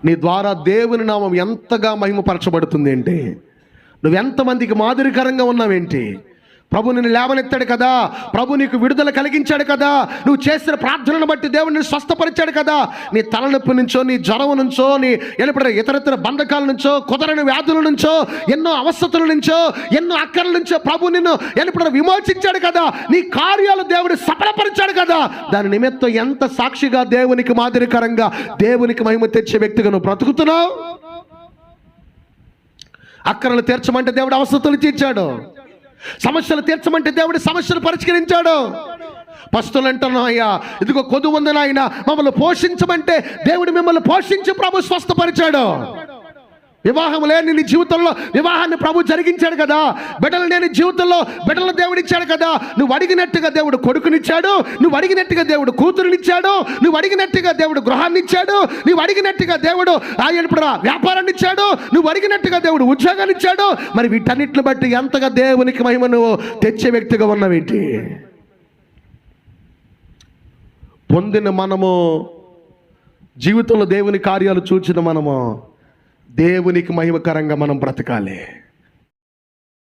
నీ ద్వారా దేవుని నామం ఎంతగా మహిమపరచబడుతుంది అంటే, నువ్వెంతమందికి మాదిరికరంగా ఉన్నావేంటి? ప్రభు నిన్ను లేవనెత్తాడు కదా, ప్రభు నీకు విడుదల కలిగించాడు కదా, నువ్వు చేసిన ప్రార్థనను బట్టి దేవుడు నిన్ను స్వస్థపరిచాడు కదా. నీ తలనొప్పి నుంచో, నీ జ్వరం నుంచో, నీ ఇతర బంధకాల నుంచో, కుదరని వ్యాధుల నుంచో, ఎన్నో అవస్థతుల నుంచో, ఎన్నో అక్కర్ల నుంచో ప్రభు నిన్ను విమోచించాడు కదా. నీ కార్యాలు దేవుడు సఫలపరిచాడు కదా. దాని నిమిత్తం ఎంత సాక్షిగా దేవునికి మాదిరికరంగా దేవునికి మహిమ తెచ్చే వ్యక్తిగా నువ్వు బ్రతుకుతున్నావు. అక్కరలు తీర్చమంటే దేవుడు అవస్థతులు తీర్చాడు, సమస్యలు తీర్చమంటే దేవుడు సమస్యలు పరిష్కరించాడు. పస్తులు అంటున్నాం, అయ్యా ఇదిగో కొద్దు ఉంది నాయన, మమ్మల్ని పోషించమంటే దేవుడు మిమ్మల్ని పోషించి ప్రభు స్వస్థపరిచాడు. వివాహం లేని నీ జీవితంలో వివాహాన్ని ప్రభు జరిగించాడు కదా. బిడ్డలు లేని జీవితంలో బిడ్డలు దేవుడు ఇచ్చాడు కదా. నువ్వు అడిగినట్టుగా దేవుడు కొడుకునిచ్చాడు, నువ్వు అడిగినట్టుగా దేవుడు కూతురునిచ్చాడు, నువ్వు అడిగినట్టుగా దేవుడు గృహాన్ని ఇచ్చాడు, నువ్వు అడిగినట్టుగా దేవుడు వ్యాపారాన్ని ఇచ్చాడు, నువ్వు అడిగినట్టుగా దేవుడు ఉద్యోగాన్ని ఇచ్చాడు. మరి వీటన్నిటిని బట్టి ఎంతగా దేవునికి మహిమ నువ్వు తెచ్చే వ్యక్తిగా ఉన్నావేంటి? పొందిన మనము జీవితంలో దేవుని కార్యాలు చూచిన మనము దేవునికి మహిమకరంగా మనం బ్రతకాలి.